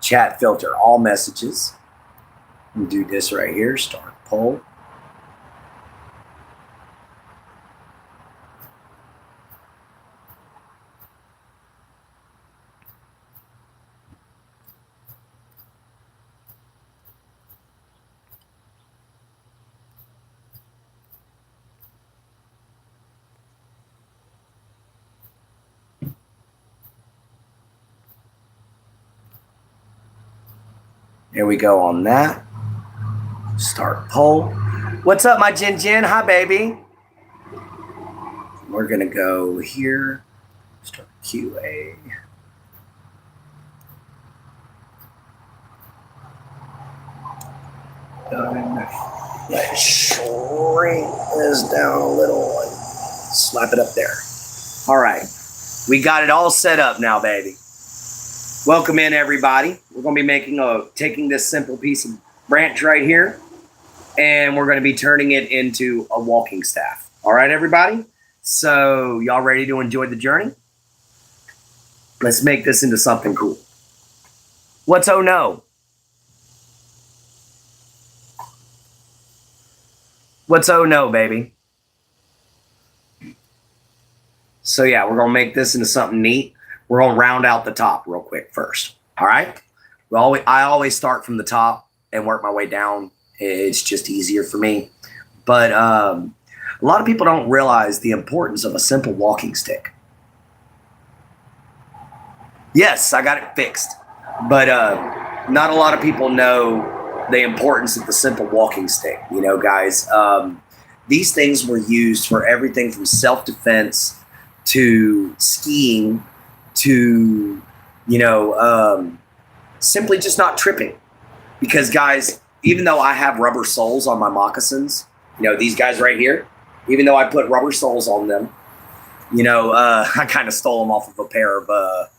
Chat filter all messages. And do this right here, start poll. There we go on that. Start poll. What's up, my Jin Jin? Hi, baby. We're going to go here. Start QA. Done. Let's shrink this down a little and slap it up there. All right. We got it all set up now, baby. Welcome in, everybody. We're going to be taking this simple piece of branch right here, and we're going to be turning it into a walking staff. All right, everybody? So y'all ready to enjoy the journey? Let's make this into something cool. What's oh no? What's oh no, baby? So yeah, we're going to make this into something neat. We're going to round out the top real quick first. All right? I always start from the top and work my way down. It's just easier for me. But a lot of people don't realize the importance of a simple walking stick. Yes, I got it fixed. But not a lot of people know the importance of the simple walking stick. You know, guys, these things were used for everything from self-defense to skiing to, you know, simply just not tripping. Because, guys, even though I have rubber soles on my moccasins, you know, these guys right here, even though I put rubber soles on them, you know, I kind of stole them off of a pair of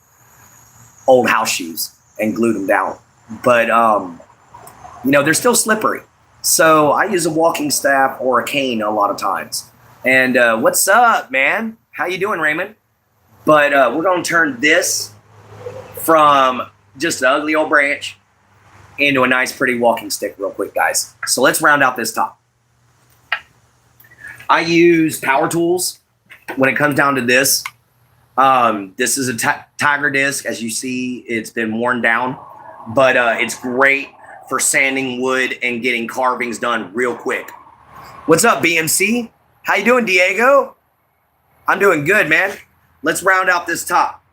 old house shoes and glued them down. But, you know, they're still slippery. So I use a walking staff or a cane a lot of times. And what's up, man? How you doing, Raymond? But we're going to turn this from just an ugly old branch into a nice, pretty walking stick real quick, guys. So let's round out this top. I use power tools when it comes down to this. This is a tiger disc. As you see, it's been worn down. But it's great for sanding wood and getting carvings done real quick. What's up, BMC? How you doing, Diego? I'm doing good, man. Let's round out this top.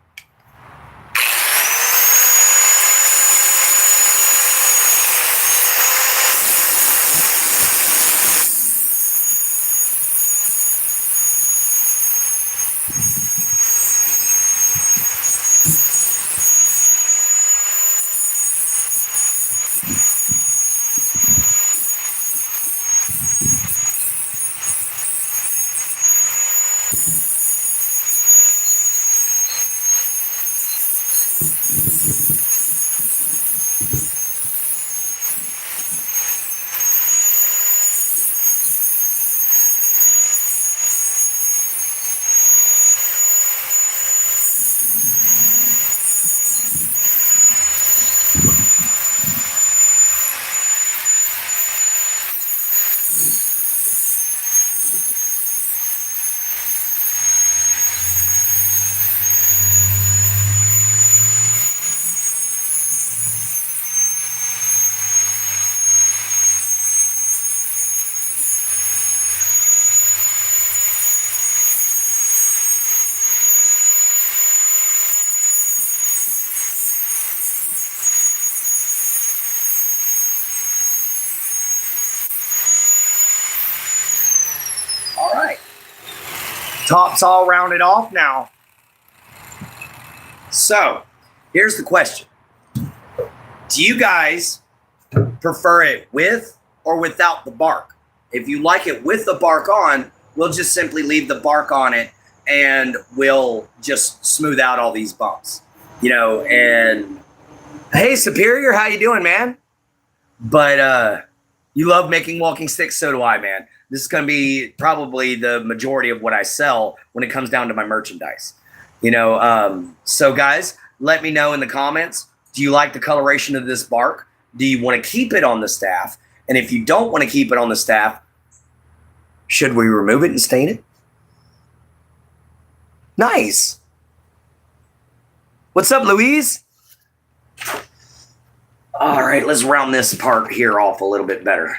Top's all rounded off now. So, here's the question. Do you guys prefer it with or without the bark? If you like it with the bark on, we'll just simply leave the bark on it and we'll just smooth out all these bumps. You know, and hey, Superior, how you doing, man? But you love making walking sticks, so do I, man. This is going to be probably the majority of what I sell when it comes down to my merchandise. You know, so guys, let me know in the comments, Do you like the coloration of this bark? Do you want to keep it on the staff? And if you don't want to keep it on the staff, should we remove it and stain it? Nice. What's up, Louise? All right, let's round this part here off a little bit better.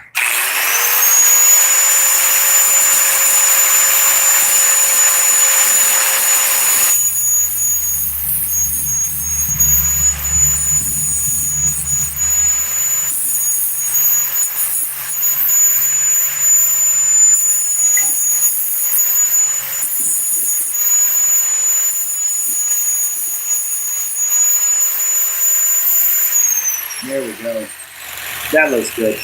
There we go. That looks good.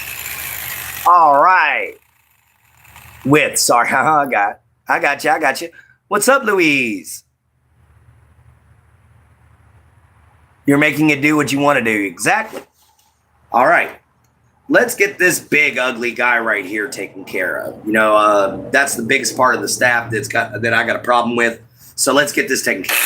All right. Sorry, I got you. What's up, Louise? You're making it do what you want to do. Exactly. All right. Let's get this big, ugly guy right here taken care of. That's the biggest part of the staff that I got a problem with. So let's get this taken care of.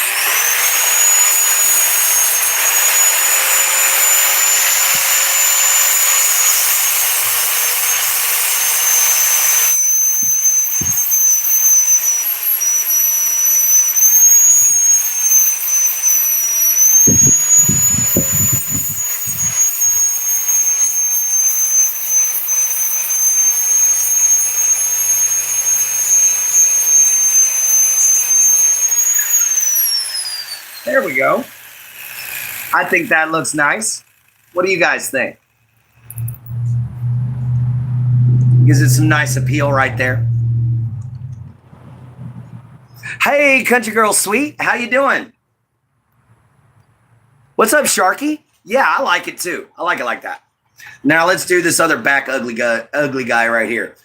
There we go. I think that looks nice. What do you guys think? Gives it some nice appeal right there. Hey, Country Girl Sweet, how you doing? What's up, Sharky? Yeah, I like it too. I like it like that. Now let's do this other back ugly guy right here.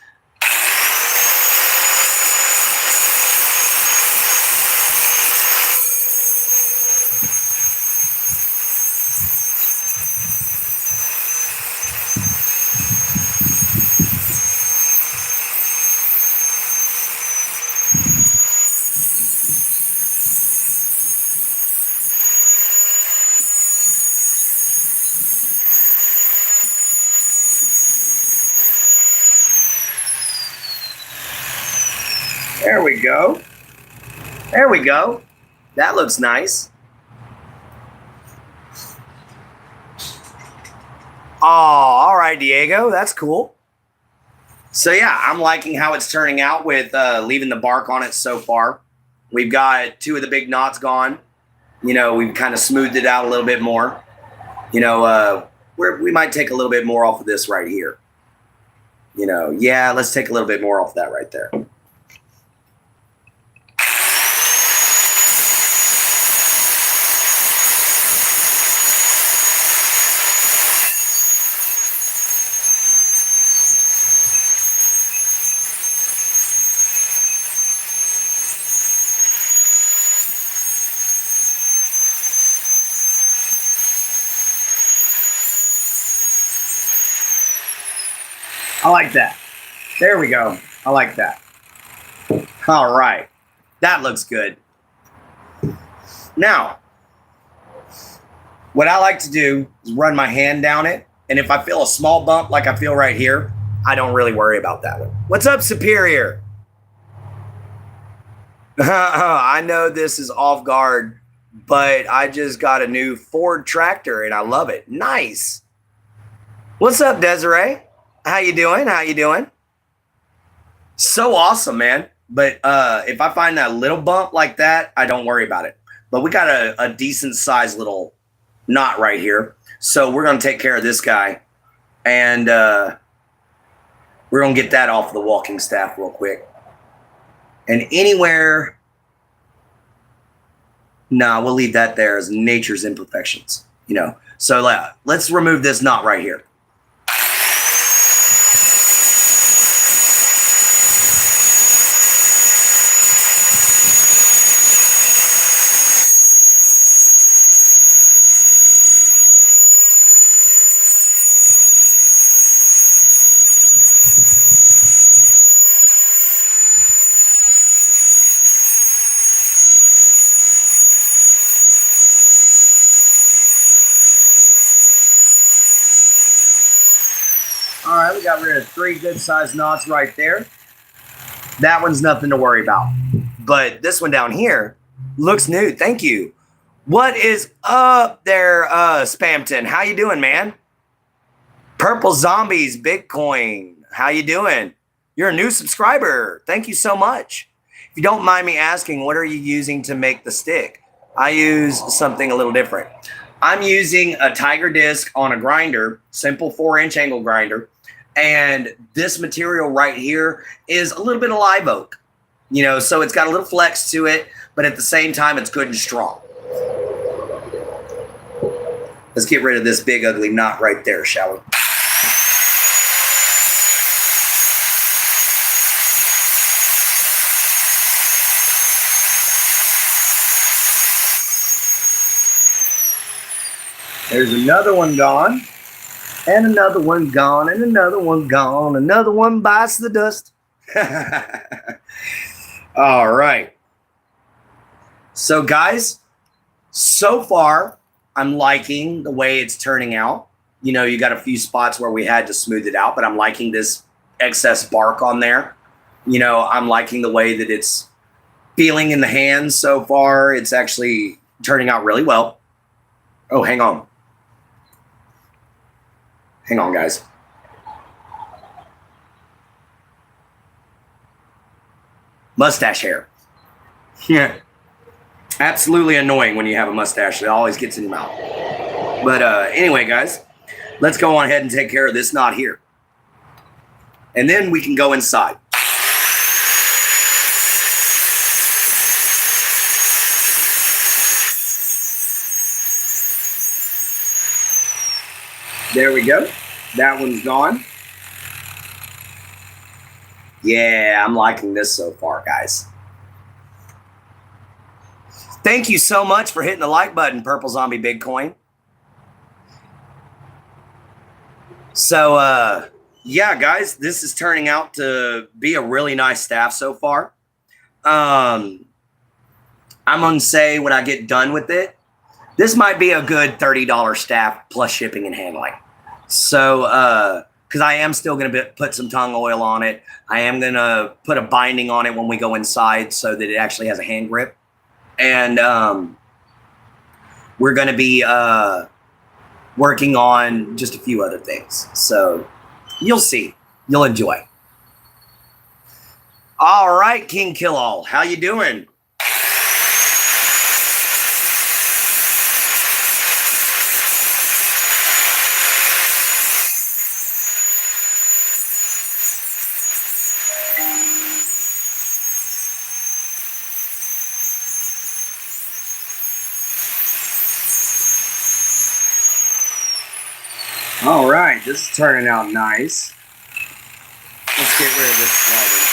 There we go. There we go. That looks nice. Oh, all right, Diego. That's cool. So, yeah, I'm liking how it's turning out with leaving the bark on it so far. We've got 2 of the big knots gone. We've kind of smoothed it out a little bit more. We might take a little bit more off of this right here. Yeah, let's take a little bit more off that right there. I like that. There we go. I like that. All right. That looks good. Now, what I like to do is run my hand down it. And if I feel a small bump like I feel right here, I don't really worry about that one. What's up, Superior? I know this is off guard, but I just got a new Ford tractor and I love it. Nice. What's up, Desiree? How you doing? So awesome, man. But if I find that little bump like that, I don't worry about it. But we got a decent sized little knot right here. So we're going to take care of this guy. And we're going to get that off the walking staff real quick. And anywhere, we'll leave that there as nature's imperfections, So let's remove this knot right here. All right, we got rid of 3 good-sized knots right there. That one's nothing to worry about. But this one down here looks new. Thank you. What is up there, Spamton? How you doing, man? Purple Zombies Bitcoin. How you doing? You're a new subscriber. Thank you so much. If you don't mind me asking, what are you using to make the stick? I use something a little different. I'm using a Tiger disc on a grinder, simple 4-inch angle grinder. And this material right here is a little bit of live oak. You know, so it's got a little flex to it, but at the same time, it's good and strong. Let's get rid of this big ugly knot right there, shall we? There's another one gone, and another one gone, and another one gone. Another one bites the dust. All right. So, guys, so far, I'm liking the way it's turning out. You know, you got a few spots where we had to smooth it out, but I'm liking this excess bark on there. You know, I'm liking the way that it's feeling in the hands so far. It's actually turning out really well. Oh, hang on. Hang on, guys. Mustache hair. Yeah. Absolutely annoying when you have a mustache. It always gets in your mouth. But anyway, guys, let's go on ahead and take care of this knot here. And then we can go inside. There we go. That one's gone. Yeah, I'm liking this so far, guys. Thank you so much for hitting the like button, Purple Zombie Bitcoin. So, yeah, guys, this is turning out to be a really nice staff so far. I'm going to say when I get done with it, this might be a good $30 staff plus shipping and handling. So, because I am still going to put some tongue oil on it. I am going to put a binding on it when we go inside so that it actually has a hand grip. And we're going to be working on just a few other things. So you'll see. You'll enjoy. All right, King Kill All. How you doing? All right, this is turning out nice. Let's get rid of this slide.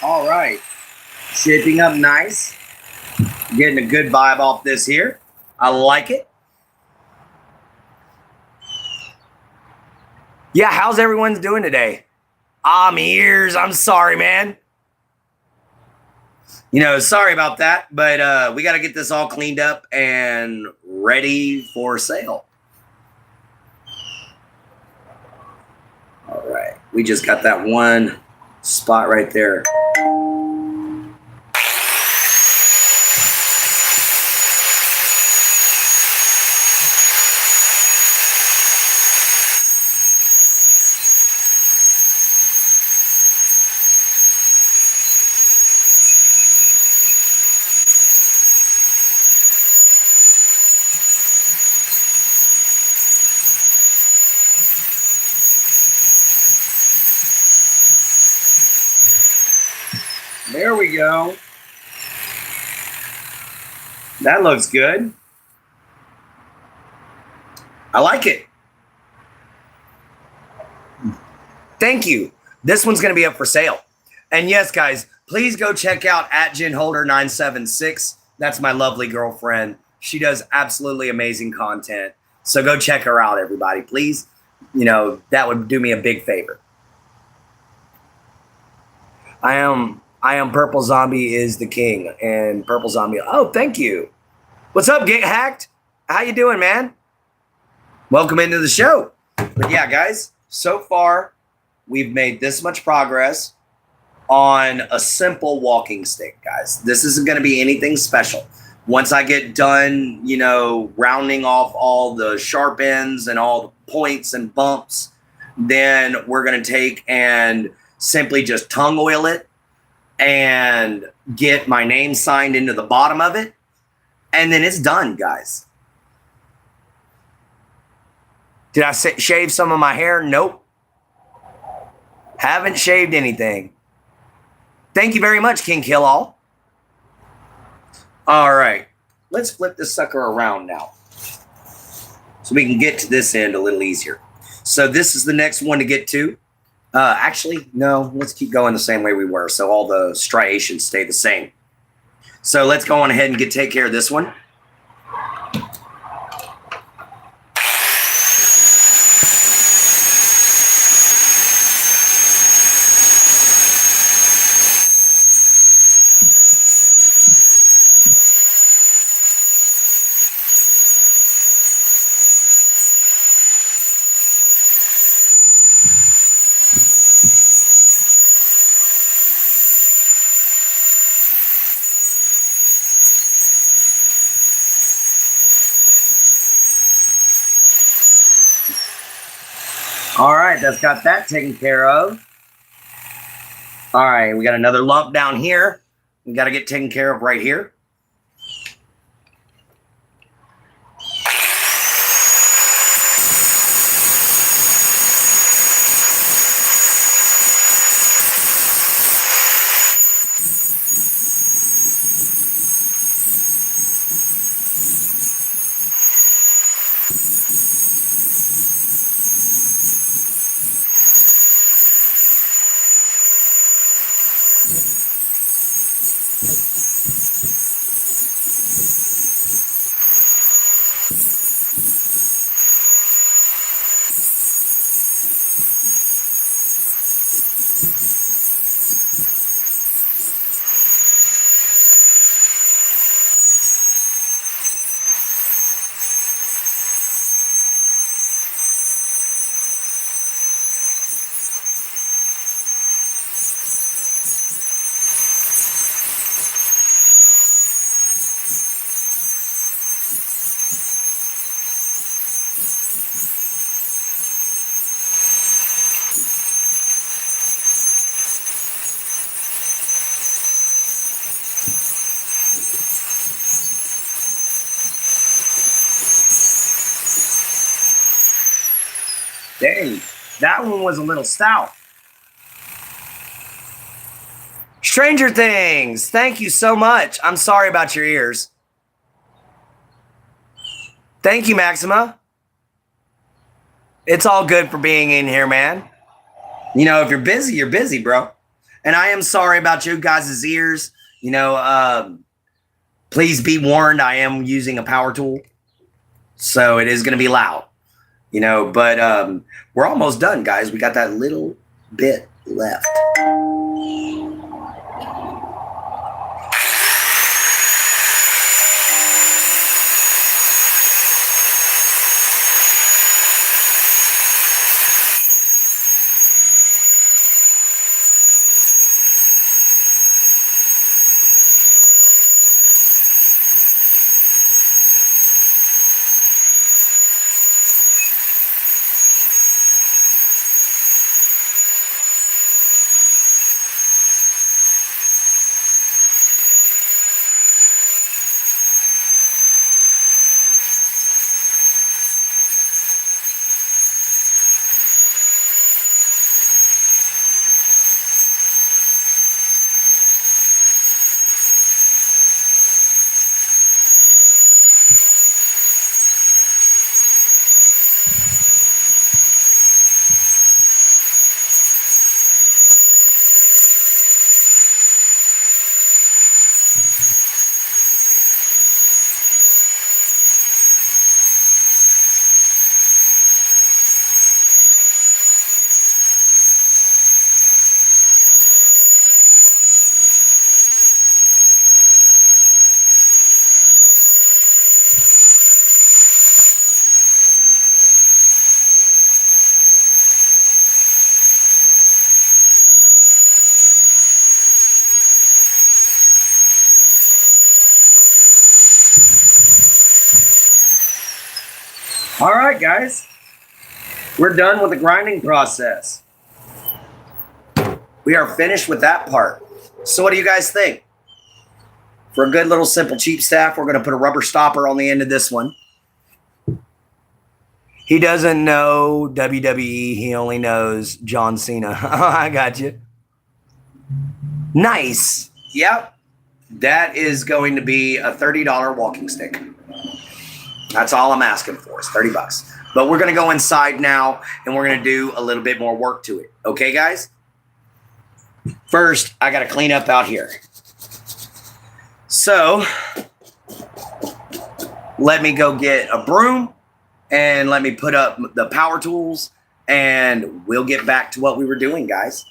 All right, shaping up nice. Getting a good vibe off this here. I like it. Yeah, how's everyone doing today? My ears. I'm sorry, man. You know, sorry about that, but we got to get this all cleaned up and ready for sale. All right, we just got that one spot right there. There we go. That looks good. I like it. Thank you. This one's going to be up for sale. And yes, guys, please go check out @JenHolder976. That's my lovely girlfriend. She does absolutely amazing content. So go check her out, everybody. Please, that would do me a big favor. I am Purple Zombie is the king, and Purple Zombie. Oh, thank you. What's up, Get Hacked? How you doing, man? Welcome into the show. But yeah, guys, so far we've made this much progress on a simple walking stick, guys. This isn't going to be anything special. Once I get done, rounding off all the sharp ends and all the points and bumps, then we're going to take and simply just tongue oil it and get my name signed into the bottom of it. And then it's done, guys. Did I shave some of my hair? Nope. Haven't shaved anything. Thank you very much, King Kill All. All right. Let's flip this sucker around now so we can get to this end a little easier. So this is the next one to get to. Actually, no, let's keep going the same way we were so all the striations stay the same. So let's go on ahead and take care of this one. All right, that's got that taken care of. All right, we got another lump down here. We got to get taken care of right here. Dang, that one was a little stout. Stranger Things, thank you so much. I'm sorry about your ears. Thank you, Maxima. It's all good for being in here, man. If you're busy, bro. And I am sorry about you guys' ears. Please be warned, I am using a power tool. So it is going to be loud. But we're almost done, guys. We got that little bit left. All right, guys. We're done with the grinding process. We are finished with that part. So what do you guys think? For a good little simple cheap staff, we're going to put a rubber stopper on the end of this one. He doesn't know WWE. He only knows John Cena. I got you. Nice. Yep. That is going to be a $30 walking stick. That's all I'm asking for is $30. But we're going to go inside now, and we're going to do a little bit more work to it. Okay, guys? First, I got to clean up out here. So, let me go get a broom, and let me put up the power tools, and we'll get back to what we were doing, guys.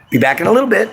Be back in a little bit.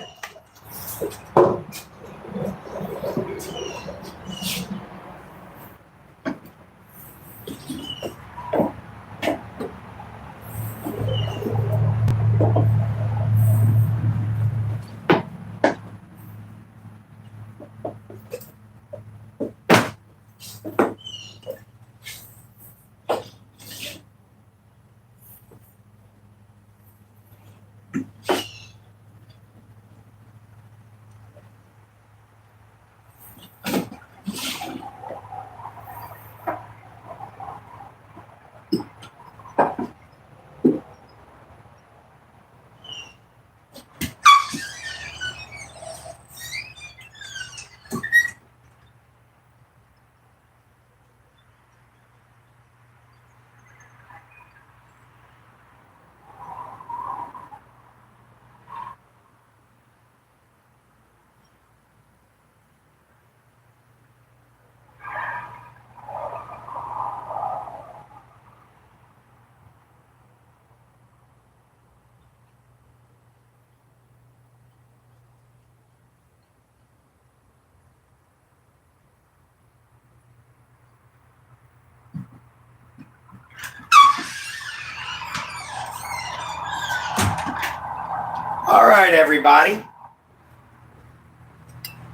All right, everybody.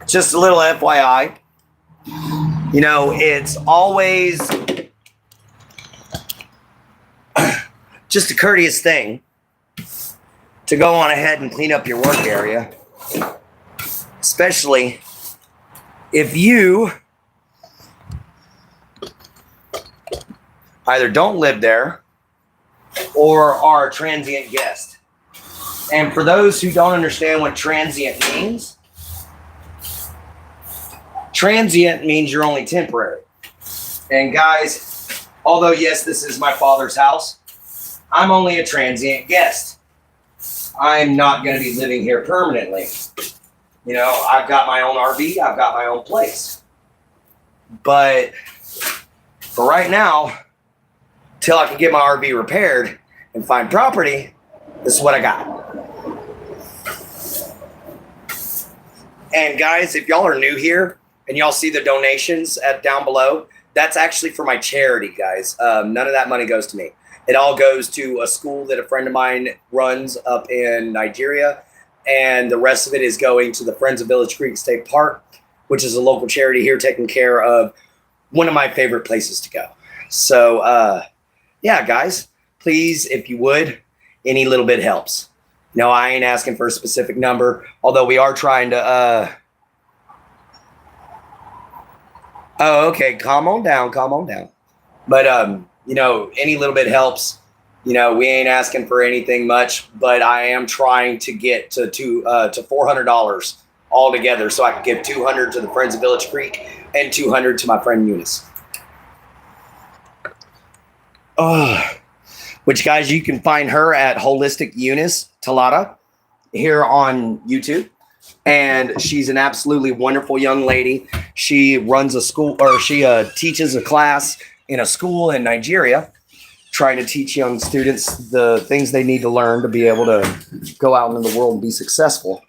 Just a little FYI. You know, it's always just a courteous thing to go on ahead and clean up your work area, especially if you either don't live there or are a transient guest. And for those who don't understand what transient means you're only temporary. And guys, although yes, this is my father's house, I'm only a transient guest. I'm not going to be living here permanently. You know, I've got my own RV, I've got my own place. But for right now, till I can get my RV repaired and find property, this is what I got. And guys, if y'all are new here and y'all see the donations down below, that's actually for my charity, guys. None of that money goes to me. It all goes to a school that a friend of mine runs up in Nigeria. And the rest of it is going to the Friends of Village Creek State Park, which is a local charity here taking care of one of my favorite places to go. So, yeah, guys, please, if you would, any little bit helps. No, I ain't asking for a specific number, although we are trying to, oh, okay, calm on down. But, you know, any little bit helps. You know, we ain't asking for anything much, but I am trying to get to $400 altogether, so I can give $200 to the Friends of Village Creek and $200 to my friend Eunice. Which, guys, you can find her at Holistic Eunice Talata here on YouTube. And she's an absolutely wonderful young lady. She runs a school, or she teaches a class in a school in Nigeria, trying to teach young students the things they need to learn to be able to go out into the world and be successful.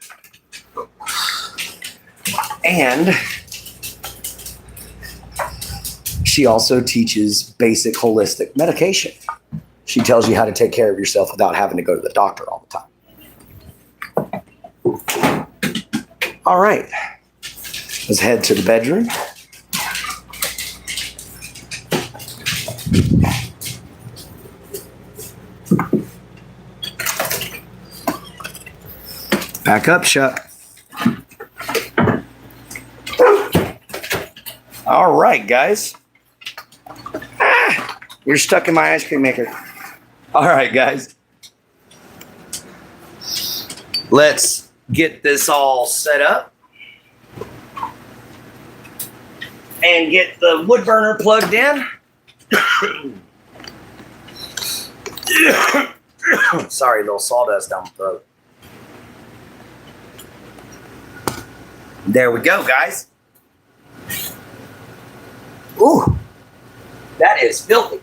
And she also teaches basic holistic medication. She tells you how to take care of yourself without having to go to the doctor all the time. All right. Let's head to the bedroom. Back up, Chuck. All right, guys. You're stuck in my ice cream maker. All right, guys. Let's get this all set up and get the wood burner plugged in. Sorry, a little sawdust down the throat. There we go, guys. Ooh, that is filthy.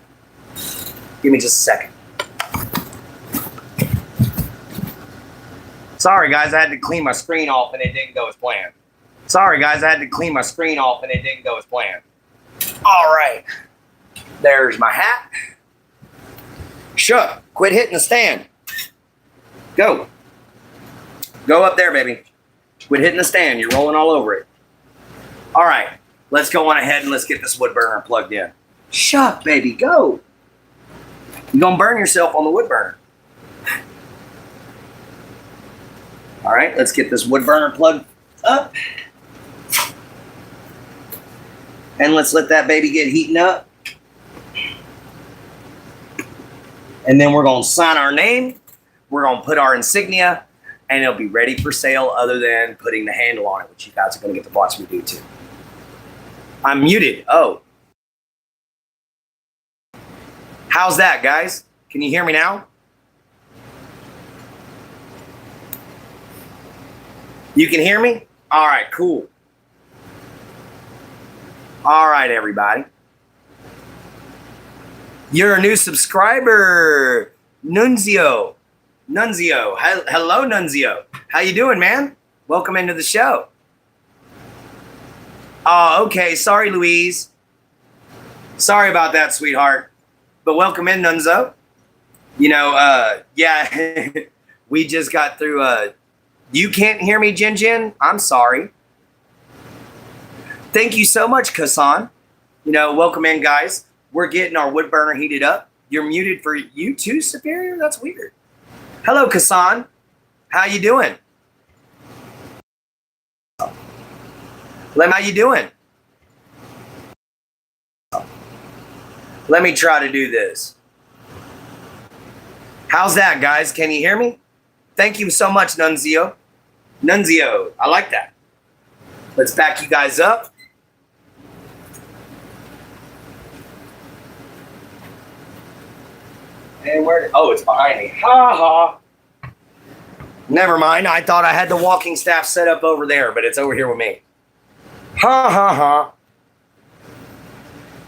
Give me just a second. Sorry, guys, I had to clean my screen off and it didn't go as planned. Sorry, guys, I had to clean my screen off and it didn't go as planned. All right. There's my hat. Shuck, quit hitting the stand. Go. Go up there, baby. Quit hitting the stand. You're rolling all over it. All right. Let's go on ahead and let's get this wood burner plugged in. Shuck, baby, go. You're going to burn yourself on the wood burner. All right, let's get this wood burner plugged up. And let's let that baby get heating up. And then we're going to sign our name. We're going to put our insignia. And it'll be ready for sale other than putting the handle on it, which you guys are going to get to watch me do too. I'm muted. Oh. How's that, guys? Can you hear me now? You can hear me? All right, cool. All right, everybody. You're a new subscriber, Nunzio. Hello, Nunzio. How you doing, man? Welcome into the show. Oh, okay. Sorry, Louise. Sorry about that, sweetheart. But welcome in, Nunzo. You know, yeah, we just got through. You can't hear me, Jin Jin? I'm sorry. Thank you so much, Kasan. You know, welcome in, guys. We're getting our wood burner heated up. You're muted for you too, Superior? That's weird. Hello, Kasan. How you doing? Lem, how you doing? Let me try to do this. How's that, guys? Can you hear me? Thank you so much, Nunzio. Nunzio, I like that. Let's back you guys up. And where? Oh, it's behind me. Ha ha. Never mind. I thought I had the walking staff set up over there, but it's over here with me. Ha ha ha.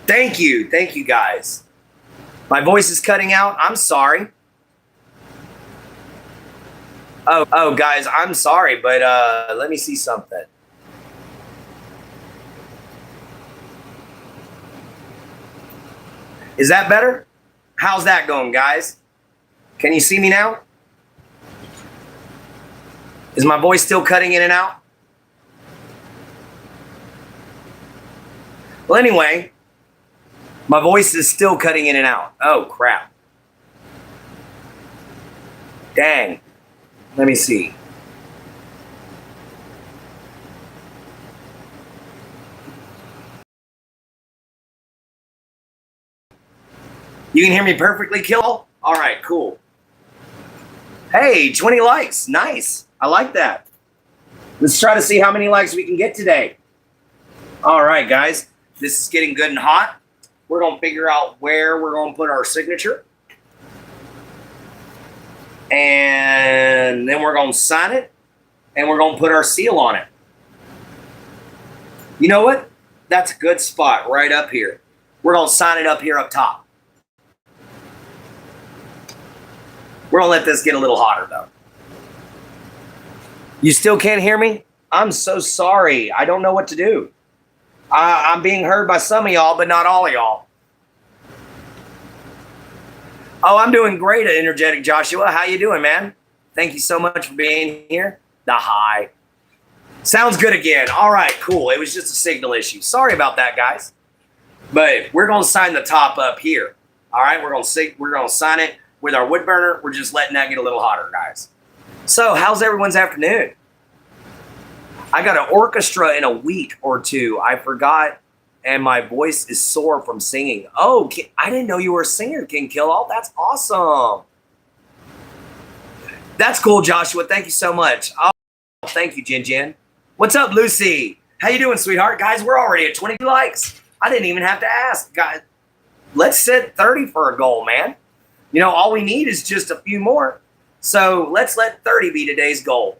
Thank you. Thank you, guys. My voice is cutting out. I'm sorry. Oh, guys, I'm sorry, but let me see something. Is that better? How's that going, guys? Can you see me now? Is my voice still cutting in and out? Well, anyway, my voice is still cutting in and out. Oh, crap. Dang. Let me see. You can hear me perfectly, Kill? All right, cool. Hey, 20 likes. Nice. I like that. Let's try to see how many likes we can get today. All right, guys. This is getting good and hot. We're going to figure out where we're going to put our signature. And then we're going to sign it. And we're going to put our seal on it. You know what? That's a good spot right up here. We're going to sign it up here up top. We're going to let this get a little hotter, though. You still can't hear me? I'm so sorry. I don't know what to do. I'm being heard by some of y'all, but not all of y'all. Oh, I'm doing great, energetic Joshua. How you doing, man? Thank you so much for being here. The high. Sounds good again. All right, cool. It was just a signal issue. Sorry about that, guys. But we're going to sign the top up here. All right, we're going to sign it with our wood burner. We're just letting that get a little hotter, guys. So, how's everyone's afternoon? I got an orchestra in a week or two. I forgot, and my voice is sore from singing. Oh, I didn't know you were a singer, King Killall. That's awesome. That's cool, Joshua. Thank you so much. Oh, thank you, Jin Jin. What's up, Lucy? How you doing, sweetheart? Guys, we're already at 20 likes. I didn't even have to ask. Guys, let's set 30 for a goal, man. You know, all we need is just a few more. So let's let 30 be today's goal.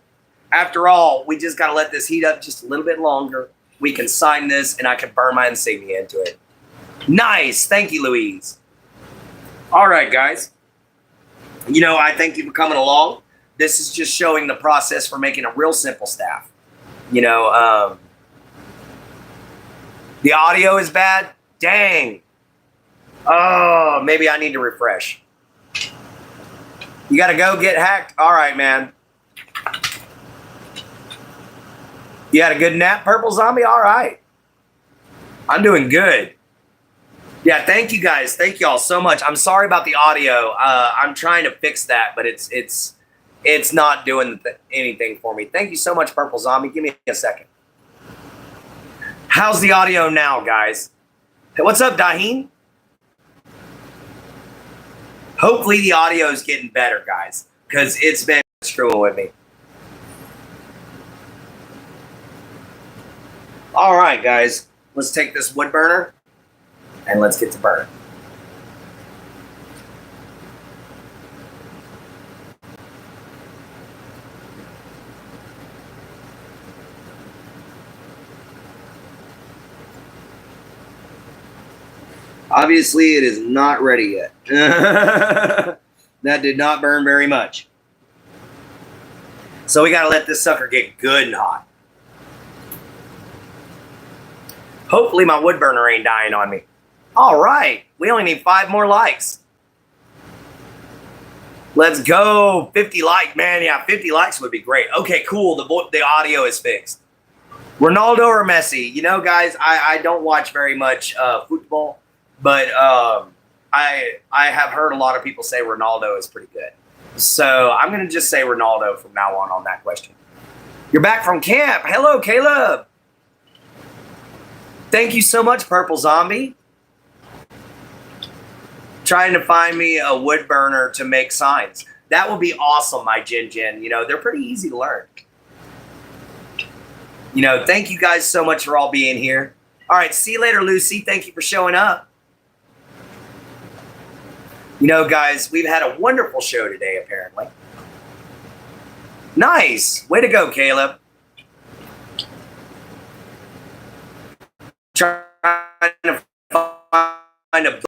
After all, we just got to let this heat up just a little bit longer. We can sign this, and I can burn my insignia into it. Nice. Thank you, Louise. All right, guys. You know, I thank you for coming along. This is just showing the process for making a real simple staff. You know, the audio is bad. Dang. Oh, maybe I need to refresh. You got to go get hacked? All right, man. You had a good nap, Purple Zombie? All right. I'm doing good. Yeah, thank you guys. Thank you all so much. I'm sorry about the audio. I'm trying to fix that, but it's not doing anything for me. Thank you so much, Purple Zombie. Give me a second. How's the audio now, guys? Hey, what's up, Daheen? Hopefully the audio is getting better, guys, because it's been screwing with me. All right, guys, let's take this wood burner and let's get to burning. Obviously, it is not ready yet. That did not burn very much. So we got to let this sucker get good and hot. Hopefully my wood burner ain't dying on me. All right. We only need 5 more likes. Let's go. 50 likes, man. Yeah, 50 likes would be great. Okay, cool. The audio is fixed. Ronaldo or Messi? You know, guys, I don't watch very much football, but I have heard a lot of people say Ronaldo is pretty good. So I'm going to just say Ronaldo from now on that question. You're back from camp. Hello, Caleb. Thank you so much, Purple Zombie. Trying to find me a wood burner to make signs. That would be awesome, my Jin Jin. You know, they're pretty easy to learn. You know, thank you guys so much for all being here. All right, see you later, Lucy. Thank you for showing up. You know, guys, we've had a wonderful show today, apparently. Nice. Way to go, Caleb. Trying to find a book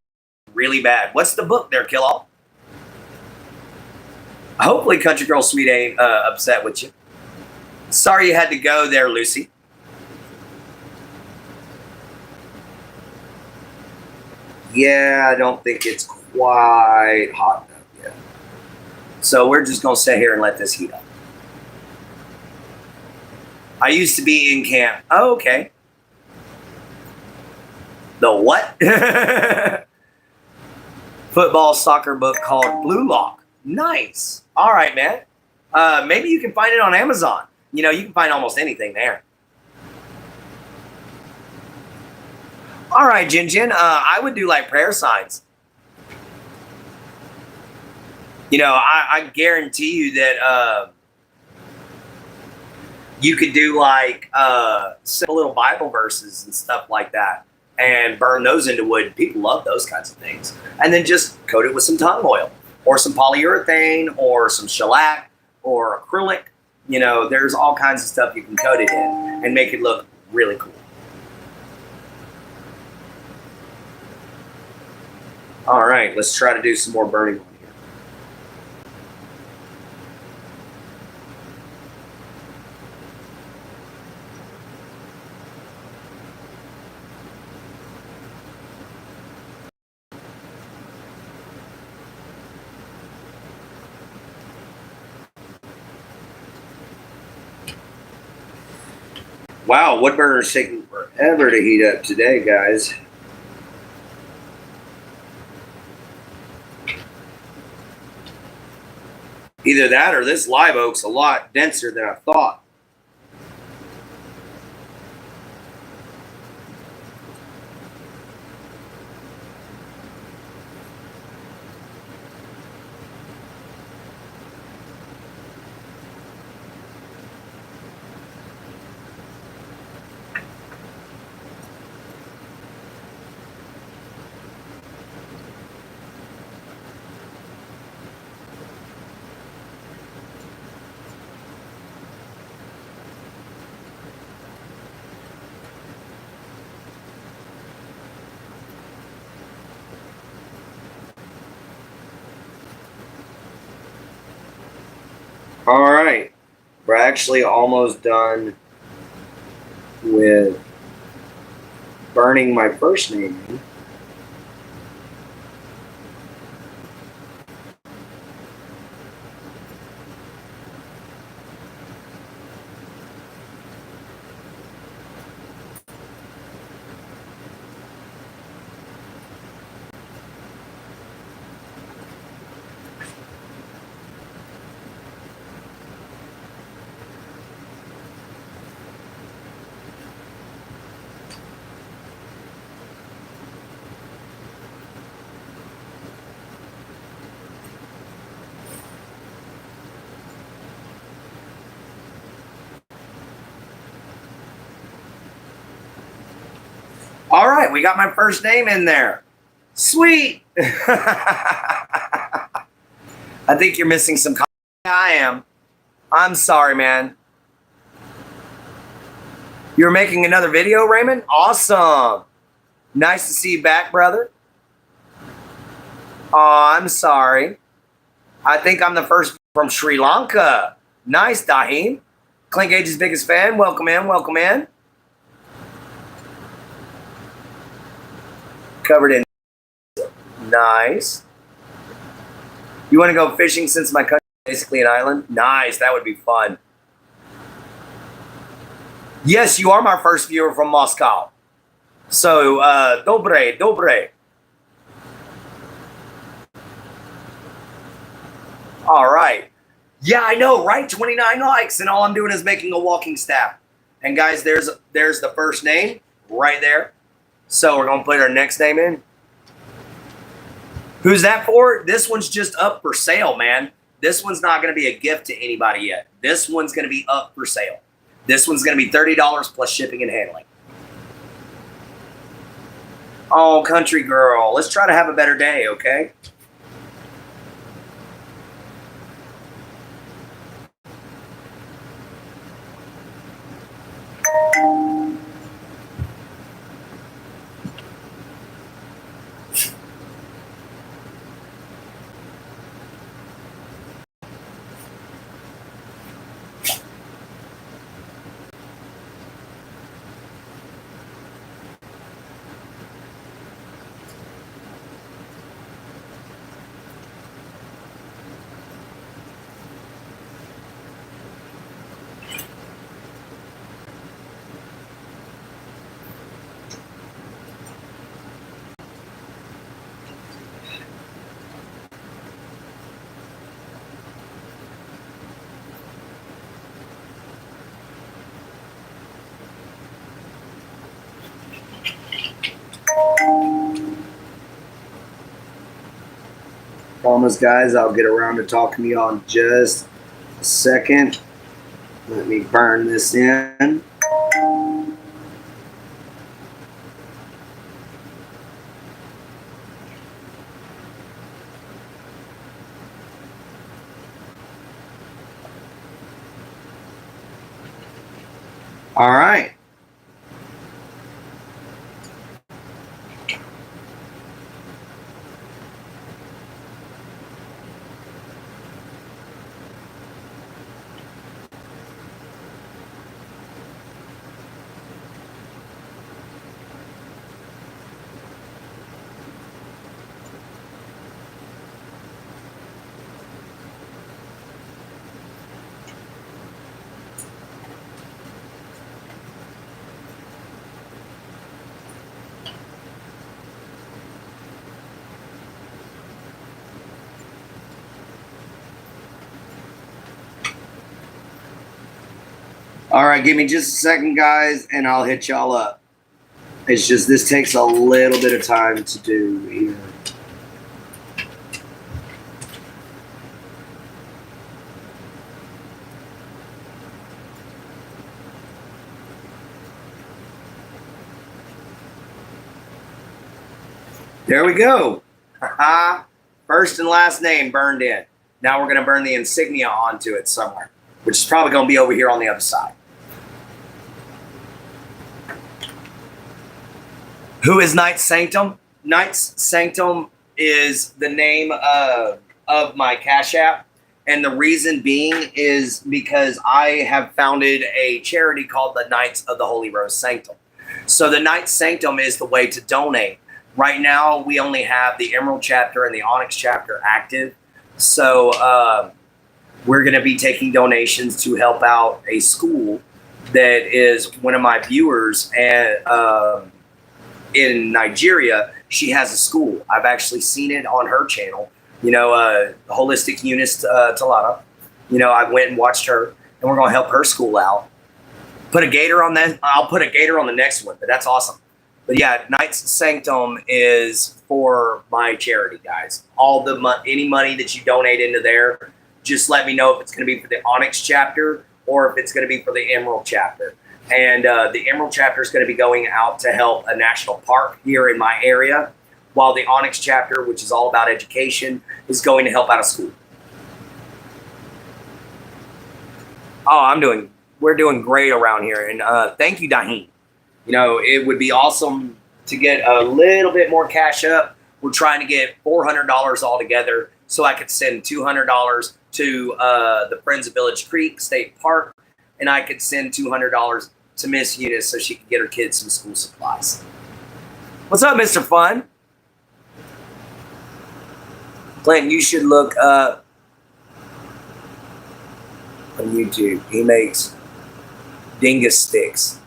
really bad. What's the book there, Killall? Hopefully Country Girl Sweet ain't upset with you. Sorry you had to go there, Lucy. Yeah, I don't think it's quite hot enough yet. So we're just going to sit here and let this heat up. I used to be in camp. Oh, okay. The what? Football soccer book called Blue Lock. Nice. All right, man. Maybe you can find it on Amazon. You know, you can find almost anything there. All right, Jin Jin. I would do like prayer signs. You know, I guarantee you that you could do like simple little Bible verses and stuff like that and burn those into wood. People love those kinds of things. And then just coat it with some tung oil or some polyurethane or some shellac or acrylic. You know, there's all kinds of stuff you can coat it in and make it look really cool. All right, let's try to do some more burning on here. Wow, wood burner's taking forever to heat up today, guys. Either that or this live oak's a lot denser than I thought. All right, we're actually almost done with burning my first name in. All right, we got my first name in there. Sweet. I think you're missing some. I am. I'm sorry, man. You're making another video, Raymond? Awesome. Nice to see you back, brother. Oh, I'm sorry. I think I'm the first from Sri Lanka. Nice, Daheem. Clint Gage's biggest fan. Welcome in, welcome in. Covered in. Nice. You want to go fishing since my country is basically an island? Nice, that would be fun. Yes, you are my first viewer from Moscow. So, dobre. All right. Yeah, I know, right? 29 likes, and all I'm doing is making a walking staff. And guys, there's the first name right there. So we're gonna put our next name in. Who's that for? This one's just up for sale, man. This one's not gonna be a gift to anybody yet. This one's gonna be up for sale. This one's gonna be $30 plus shipping and handling. Oh, country girl. Let's try to have a better day, okay? Promise, guys, I'll get around to talking to you in just a second. Let me burn this in. All right. All right, give me just a second, guys, and I'll hit y'all up. It's just this takes a little bit of time to do here. There we go. First and last name burned in. Now we're going to burn the insignia onto it somewhere, which is probably going to be over here on the other side. Who is Knights Sanctum? Knights Sanctum is the name of my Cash App. And the reason being is because I have founded a charity called the Knights of the Holy Rose Sanctum. So the Knights Sanctum is the way to donate. Right now, we only have the Emerald chapter and the Onyx chapter active. So we're going to be taking donations to help out a school that is one of my viewers and in Nigeria. She has a school. I've actually seen it on her channel. Holistic Eunice Talata. I went and watched her, and we're going to help her school out. Put a Gator on that. I'll put a Gator on the next one, but that's awesome. But yeah, Knights Sanctum is for my charity, guys. All the any money that you donate into there, just let me know if it's going to be for the Onyx chapter or if it's going to be for the Emerald chapter. And the Emerald chapter is going to be going out to help a national park here in my area, while the Onyx chapter, which is all about education, is going to help out a school. Oh, we're doing great around here. And thank you, Daheen. It would be awesome to get a little bit more cash up. We're trying to get $400 all together so I could send $200 to the Friends of Village Creek State Park, and I could send $200 to Miss Eunice so she could get her kids some school supplies. What's up, Mr. Fun? Clinton, you should look up on YouTube. He makes dingus sticks.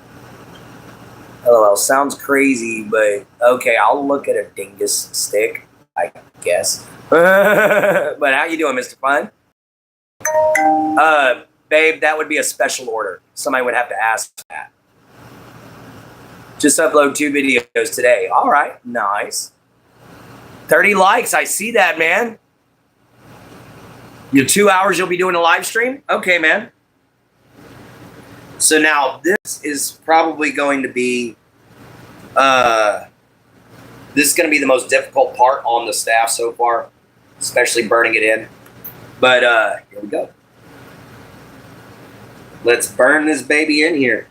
LOL, sounds crazy, but okay, I'll look at a dingus stick, I guess. But how you doing, Mr. Fun? Babe, that would be a special order. Somebody would have to ask for that. Just upload 2 videos today. All right, nice. 30 likes, I see that, man. Your 2 hours you'll be doing a live stream? Okay, man. So now this is probably going to be the most difficult part on the staff so far, especially burning it in. But here we go. Let's burn this baby in here.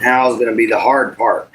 Now is going to be the hard part.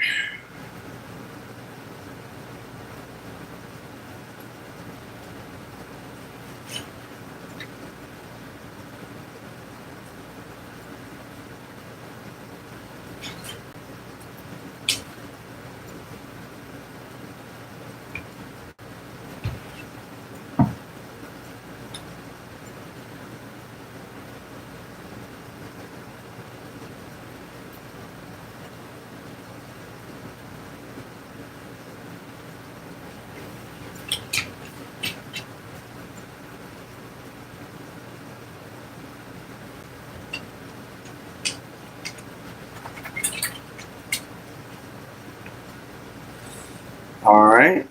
All right.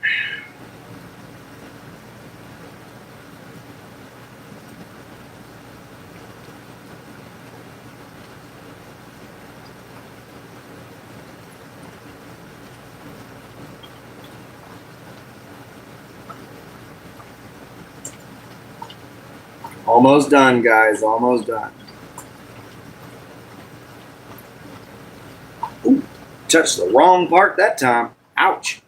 Almost done, guys. Almost done. Ooh, touched the wrong part that time. Ouch.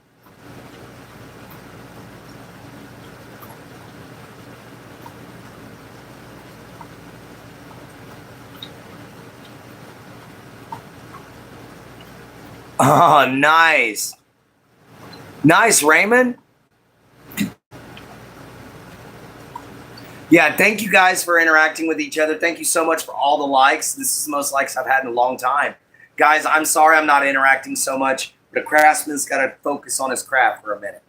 Oh, nice. Nice, Raymond. Yeah, thank you guys for interacting with each other. Thank you so much for all the likes. This is the most likes I've had in a long time. Guys, I'm sorry I'm not interacting so much, but a craftsman's got to focus on his craft for a minute.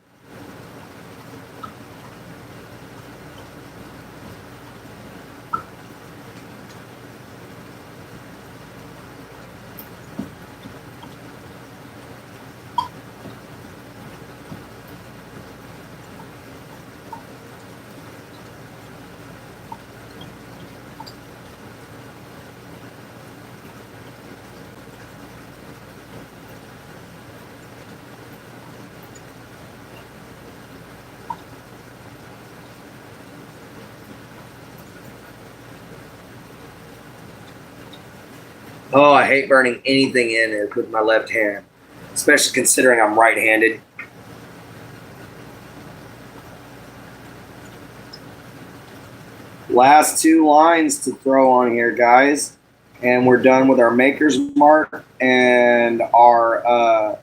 Oh, I hate burning anything in it with my left hand, especially considering I'm right-handed. Last two lines to throw on here, guys, and we're done with our maker's mark and our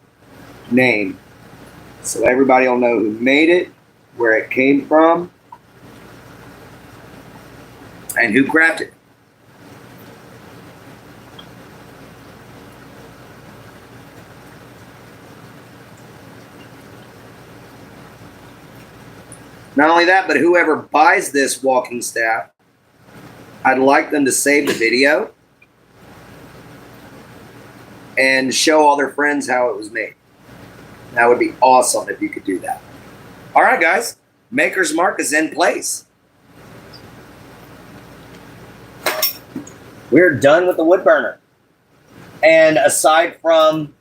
name. So everybody will know who made it, where it came from, and who crafted it. Not only that, but whoever buys this walking staff, I'd like them to save the video and show all their friends how it was made. That would be awesome if you could do that. All right, guys. Maker's mark is in place. We're done with the wood burner. And aside from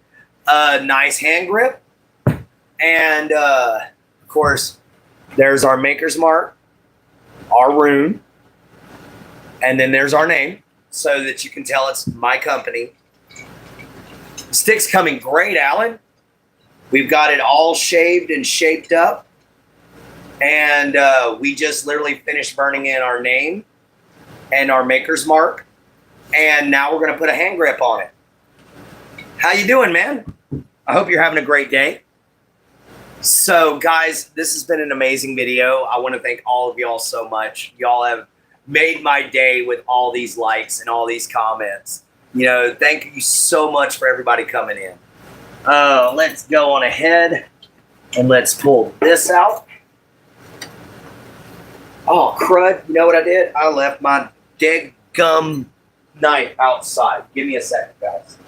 a nice hand grip and, of course, there's our maker's mark, our rune, and then there's our name so that you can tell it's my company. Stick's coming great, Alan. We've got it all shaved and shaped up. And we just literally finished burning in our name and our maker's mark. And now we're going to put a hand grip on it. How you doing, man? I hope you're having a great day. So, guys, this has been an amazing video. I want to thank all of y'all so much. Y'all have made my day with all these likes and all these comments. You know, thank you so much for everybody coming in. Let's go on ahead and let's pull this out. Oh, crud. You know what I did? I left my dead gum knife outside. Give me a second, guys.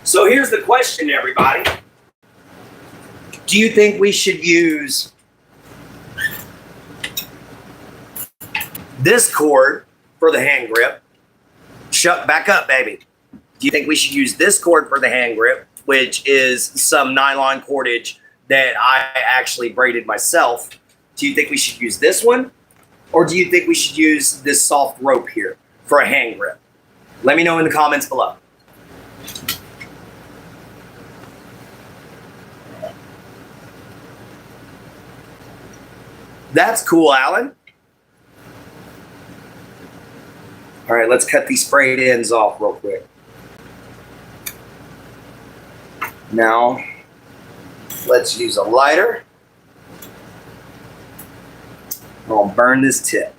So here's the question, everybody. Do you think we should use this cord for the hand grip? Shut back up, baby. Do you think we should use this cord for the hand grip, which is some nylon cordage that I actually braided myself? Do you think we should use this one? Or do you think we should use this soft rope here for a hand grip? Let me know in the comments below. That's cool, Alan. All right, let's cut these frayed ends off real quick. Now, let's use a lighter. I'll burn this tip.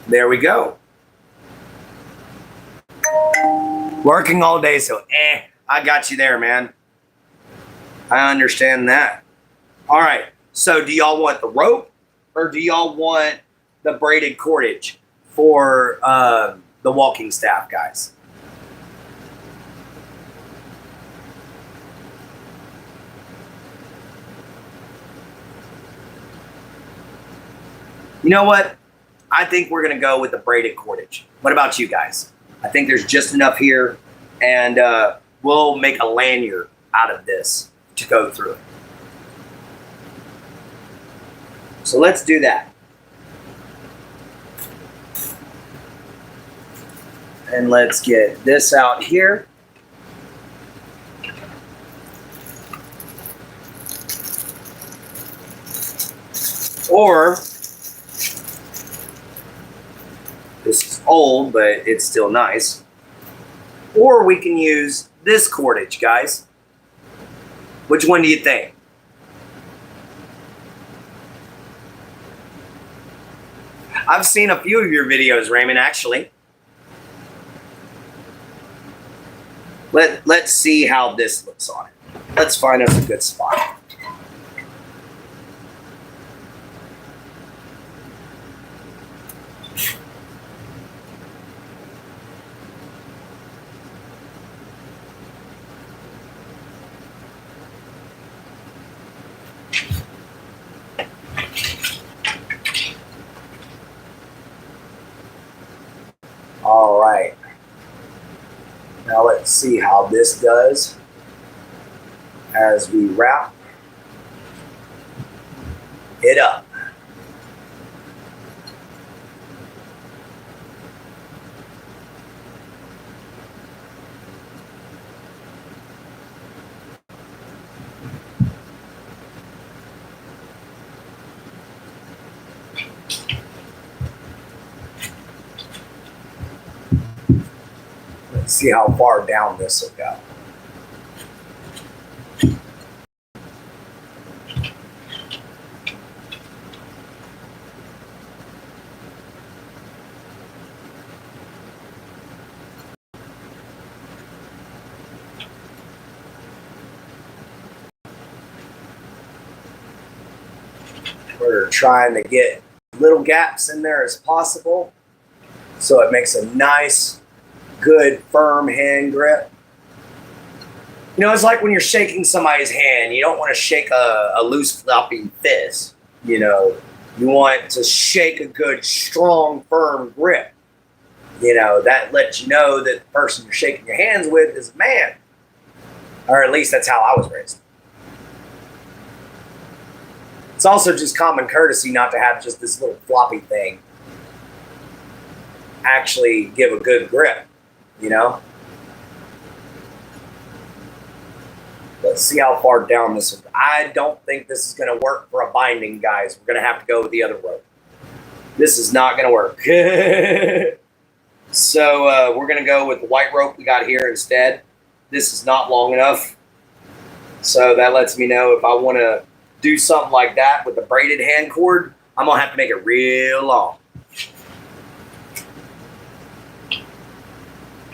There we go. Working all day, so I got you there, man. I understand that. All right, so do y'all want the rope or do y'all want the braided cordage for the walking staff, guys? You know what? I think we're going to go with the braided cordage. What about you guys? I think there's just enough here, and we'll make a lanyard out of this to go through it. So let's do that. And let's get this out here. Or, this is old, but it's still nice. Or we can use this cordage, guys. Which one do you think? I've seen a few of your videos, Raymond, actually. Let's see how this looks on it. Let's find us a good spot. All right. Now let's see how this does as we wrap it up. Let's see how far down this will go. We're trying to get little gaps in there as possible so it makes a nice, good, firm hand grip. You know, it's like when you're shaking somebody's hand, you don't want to shake a loose, floppy fist. You know, you want to shake a good, strong, firm grip. You know, that lets you know that the person you're shaking your hands with is a man. Or at least that's how I was raised. It's also just common courtesy not to have just this little floppy thing actually give a good grip, you know? Let's see how far down this is. I don't think this is going to work for a binding, guys. We're going to have to go with the other rope. This is not going to work. So we're going to go with the white rope we got here instead. This is not long enough. So that lets me know if I want to do something like that with the braided hand cord, I'm going to have to make it real long.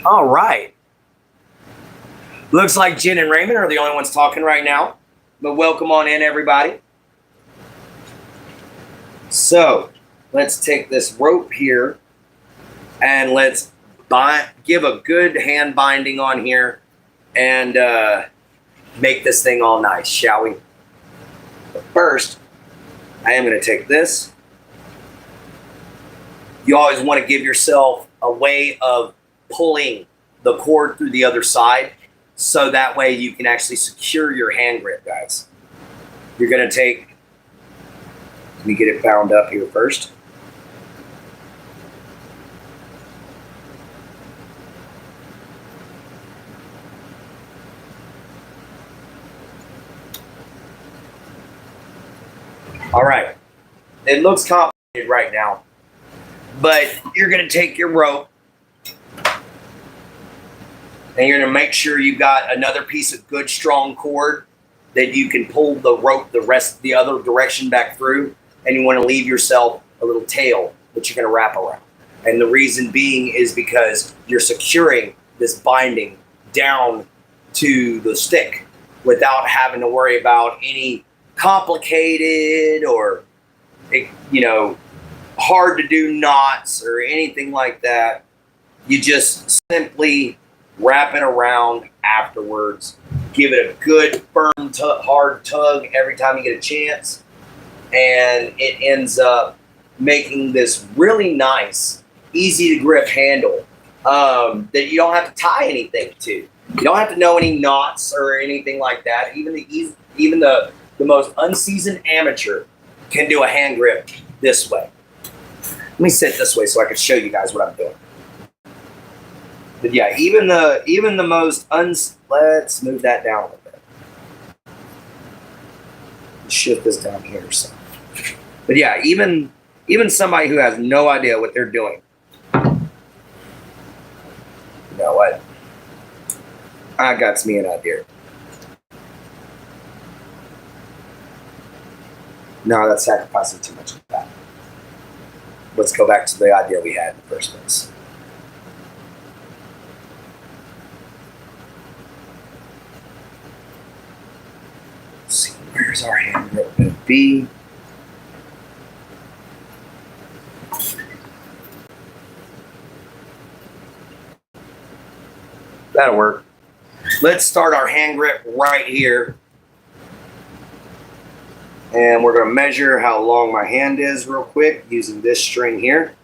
All right. Looks like Jen and Raymond are the only ones talking right now. But welcome on in, everybody. So let's take this rope here and let's give a good hand binding on here and make this thing all nice, shall we? But first, I am going to take this. You always want to give yourself a way of pulling the cord through the other side so that way you can actually secure your hand grip, guys. You're going to take, let me get it bound up here first. All right. It looks complicated right now, but you're going to take your rope and you're going to make sure you've got another piece of good strong cord that you can pull the rope the other direction back through, and you want to leave yourself a little tail that you're going to wrap around. And the reason being is because you're securing this binding down to the stick without having to worry about any complicated or, hard to do knots or anything like that. You just simply wrap it around afterwards. Give it a good, firm, hard tug every time you get a chance. And it ends up making this really nice, easy to grip handle that you don't have to tie anything to. You don't have to know any knots or anything like that. Even the most unseasoned amateur can do a hand grip this way. Let me sit this way so I can show you guys what I'm doing. But yeah, even the most let's move that down a little bit. Shift this down here. So. But yeah, even somebody who has no idea what they're doing. You know what? I got me an idea. No, that's sacrificing too much of that. Let's go back to the idea we had in the first place. Let's see, where's our hand grip going to be? That'll work. Let's start our hand grip right here. And we're going to measure how long my hand is real quick using this string here.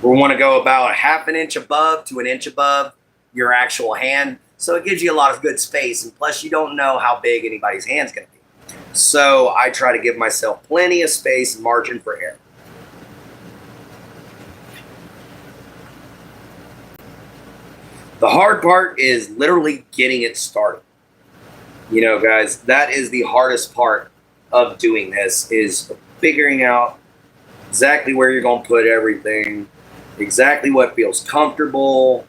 We want to go about ½ inch above to an inch above your actual hand. So it gives you a lot of good space. And plus you don't know how big anybody's hand's going to be. So I try to give myself plenty of space and margin for error. The hard part is literally getting it started. You know, guys, that is the hardest part of doing this, is figuring out exactly where you're going to put everything, exactly what feels comfortable.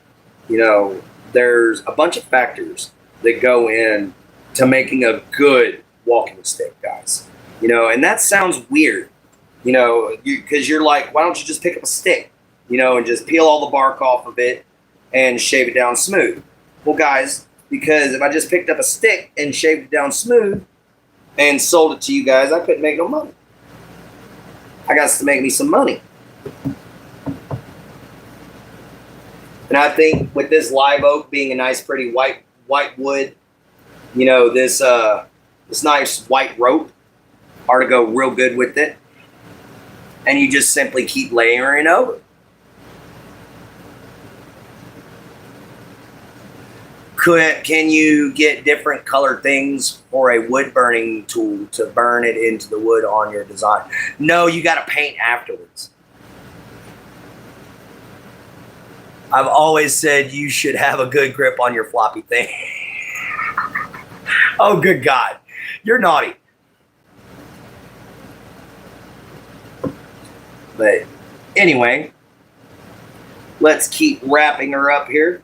You know, there's a bunch of factors that go in to making a good walking stick, guys. You know, and that sounds weird, you know, because you're like, why don't you just pick up a stick, you know, and just peel all the bark off of it and shave it down smooth? Well, guys, because if I just picked up a stick and shaved it down smooth and sold it to you guys, I couldn't make no money. I got to make me some money. And I think with this live oak being a nice, pretty white wood, you know, this nice white rope are to go real good with it. And you just simply keep layering over. Can you get different colored things for a wood burning tool to burn it into the wood on your design? No, you got to paint afterwards. I've always said you should have a good grip on your floppy thing. Oh, good God. You're naughty. But anyway, let's keep wrapping her up here.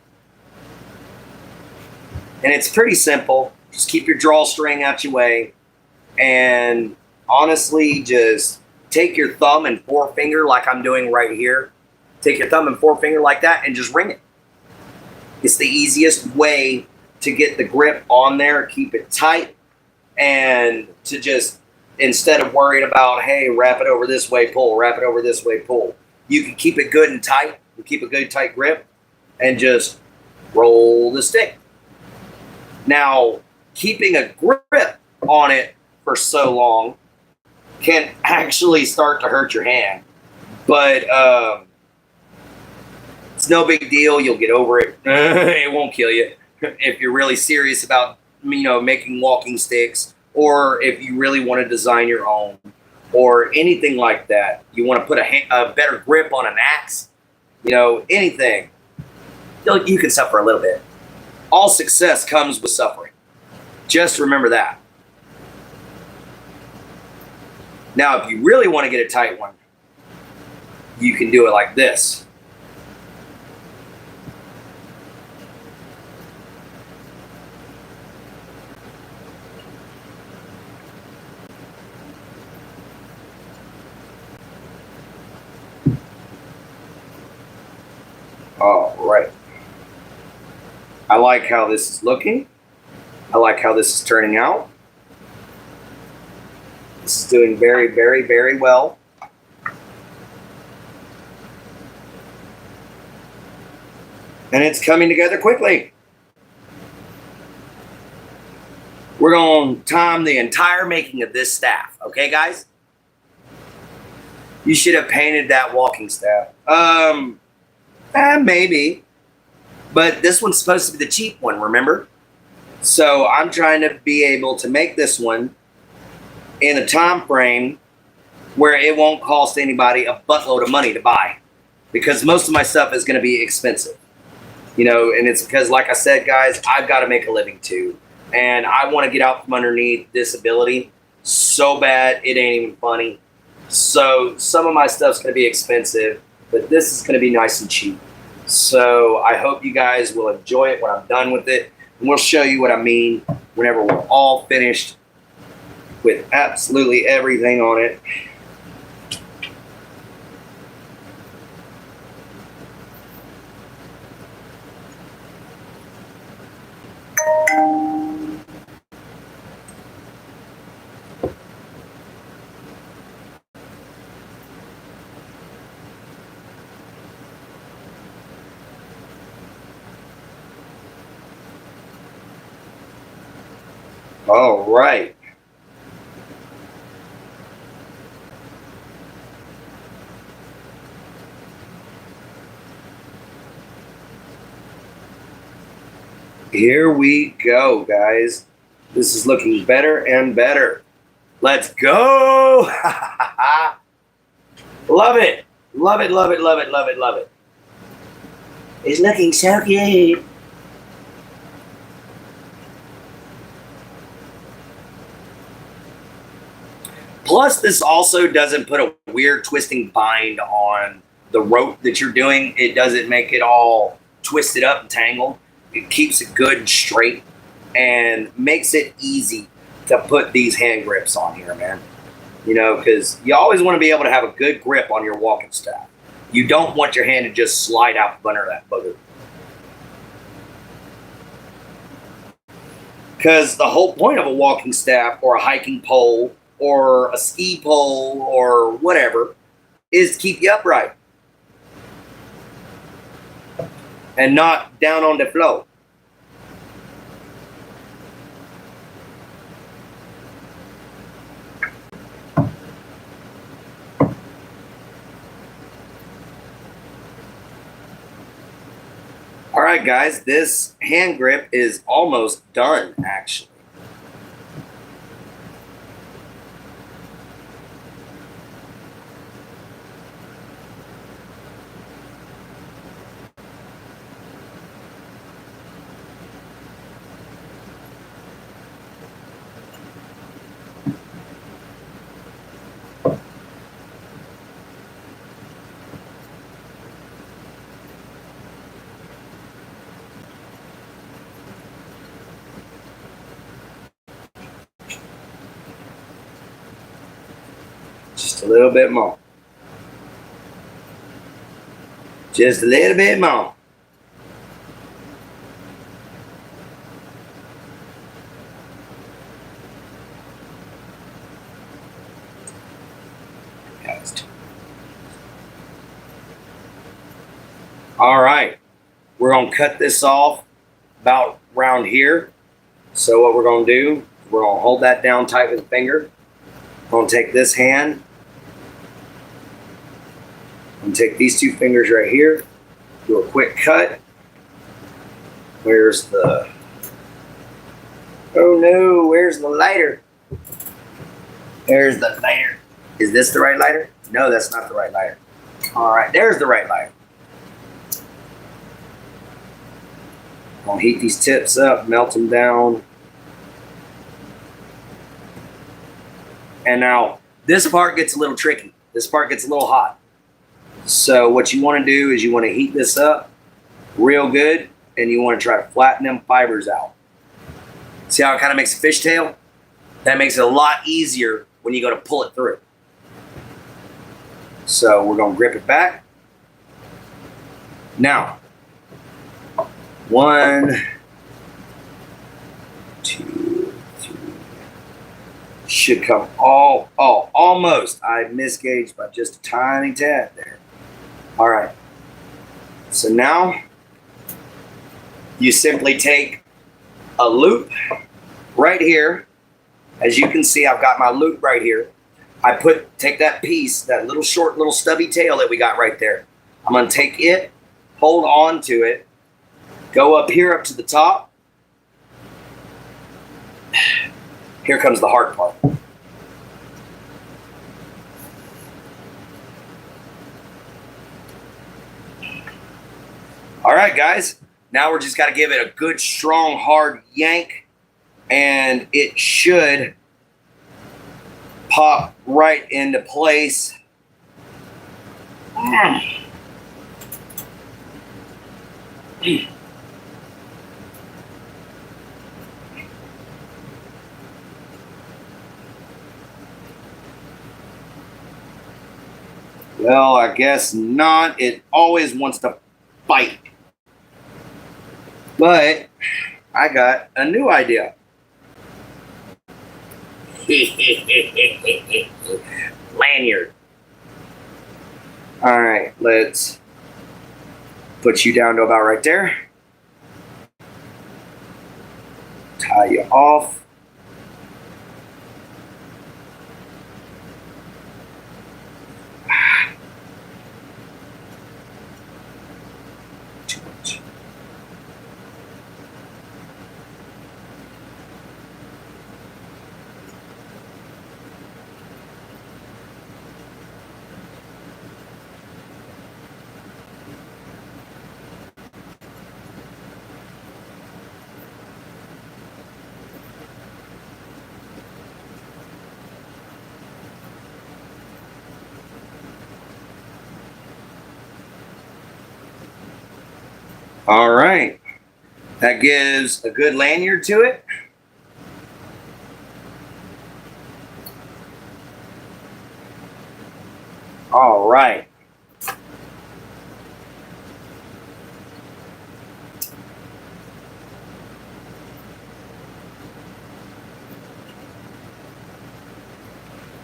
And it's pretty simple. Just keep your drawstring out your way. And honestly, just take your thumb and forefinger like I'm doing right here. Take your thumb and forefinger like that and just ring it. It's the easiest way to get the grip on there, keep it tight, and to just, instead of worrying about, hey, wrap it over this way, pull, wrap it over this way, pull. You can keep it good and tight, and keep a good tight grip, and just roll the stick. Now, keeping a grip on it for so long can actually start to hurt your hand. But it's no big deal. You'll get over it. It won't kill you if you're really serious about, you know, making walking sticks, or if you really want to design your own, or anything like that. You want to put a better grip on an axe, you know, anything. You can suffer a little bit. All success comes with suffering. Just remember that. Now, if you really want to get a tight one, you can do it like this. All right. I like how this is looking. I like how this is turning out. This is doing very, very, very well. And it's coming together quickly. We're going to time the entire making of this staff. Okay, guys? You should have painted that walking staff. Maybe. But this one's supposed to be the cheap one, remember? So I'm trying to be able to make this one in a time frame where it won't cost anybody a buttload of money to buy. Because most of my stuff is going to be expensive. You know, and it's because, like I said, guys, I've got to make a living too. And I want to get out from underneath this ability so bad it ain't even funny. So some of my stuff's going to be expensive, but this is going to be nice and cheap. So I hope you guys will enjoy it when I'm done with it. And we'll show you what I mean whenever we're all finished with absolutely everything on it. All right. Here we go, guys. This is looking better and better. Let's go. Love it. Love it, love it, love it, love it, love it. It's looking so good. Plus, this also doesn't put a weird twisting bind on the rope that you're doing. It doesn't make it all twisted up and tangled. It keeps it good and straight and makes it easy to put these hand grips on here, man. You know, because you always want to be able to have a good grip on your walking staff. You don't want your hand to just slide out from under that bugger. Because the whole point of a walking staff or a hiking pole or a ski pole or whatever is to keep you upright and not down on the floor. All right, guys, this hand grip is almost done, actually. Just a little bit more. Just a little bit more. All right. We're going to cut this off about around here. So what we're going to do, we're going to hold that down tight with a finger. I'm going to take this hand. I'm going to take these two fingers right here. Do a quick cut. Where's the... Oh no, where's the lighter? There's the lighter. Is this the right lighter? No, that's not the right lighter. All right, there's the right lighter. I'm going to heat these tips up, melt them down. And now, This part gets a little tricky. This part gets a little hot. So what you want to do is you want to heat this up real good, and you want to try to flatten them fibers out. See how it kind of makes a fishtail? That makes it a lot easier when you go to pull it through. So we're going to grip it back. Now, 1, 2, 3. Should come almost. I misgauged by just a tiny tad there. All right. So now you simply take a loop right here. As you can see, I've got my loop right here. Take that piece, that little short, little stubby tail that we got right there. I'm going to take it, hold on to it, go up here up to the top. Here comes the hard part. All right, guys. Now we're just got to give it a good, strong, hard yank, and it should pop right into place. Well, I guess not. It always wants to fight. But I got a new idea. Lanyard. All right, let's put you down to about right there. Tie you off. All right, that gives a good lanyard to it. All right.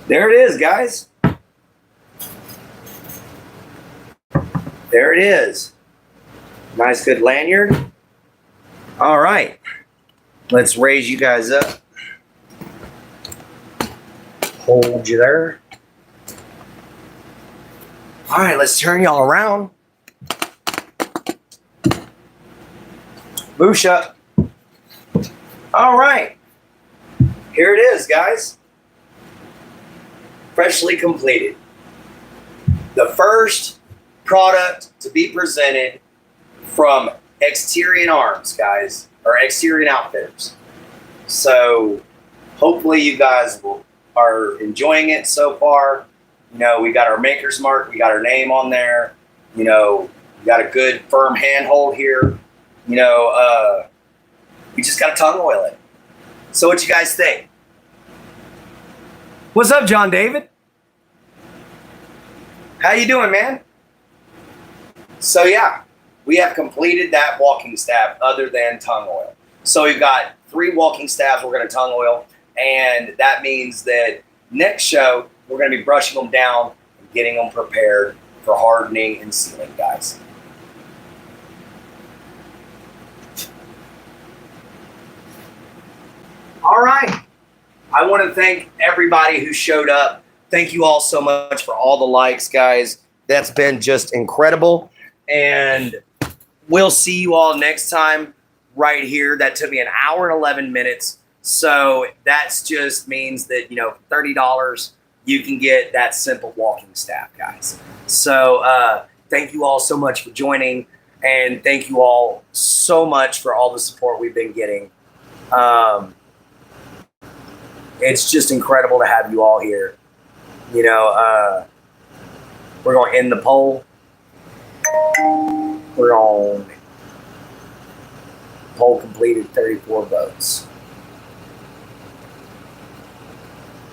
There it is, guys. There it is. Nice, good lanyard. All right. Let's raise you guys up. Hold you there. All right, let's turn y'all around. Boosh up. All right. Here it is, guys. Freshly completed. The first product to be presented from Exterior Arms, guys, or Exterior Outfitters. So hopefully you guys are enjoying it so far. You know, we got our maker's mark, we got our name on there. You know, we got a good firm handhold here. You know, we just got to tongue oil it. So what you guys think? What's up, John David? How you doing, man? So yeah, we have completed that walking staff other than tongue oil. So we've got 3 walking staffs we're going to tongue oil, and that means that next show we're going to be brushing them down and getting them prepared for hardening and sealing, guys. All right. I want to thank everybody who showed up. Thank you all so much for all the likes, guys. That's been just incredible. And we'll see you all next time right here. That took me 1 hour and 11 minutes. So that just means that, you know, $30, you can get that simple walking staff, guys. So thank you all so much for joining. And thank you all so much for all the support we've been getting. It's just incredible to have you all here. You know, we're going to end the poll. We're on poll completed, 34 votes.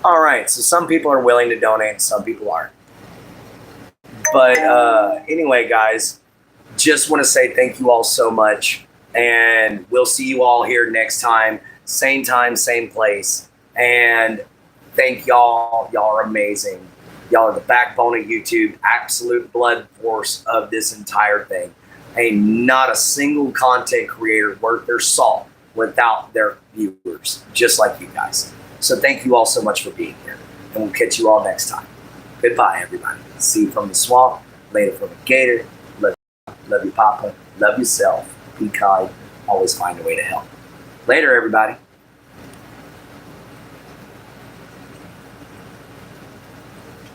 All right, so some people are willing to donate, some people aren't. But anyway, guys, just want to say thank you all so much. And we'll see you all here next time, same place. And thank y'all. Y'all are amazing. Y'all are the backbone of YouTube, absolute blood force of this entire thing. Ain't not a single content creator worth their salt without their viewers, just like you guys. So thank you all so much for being here. And we'll catch you all next time. Goodbye, everybody. See you from the swamp. Later from the Gator. Love you, Papa. Love yourself. Be kind. Always find a way to help. Later, everybody.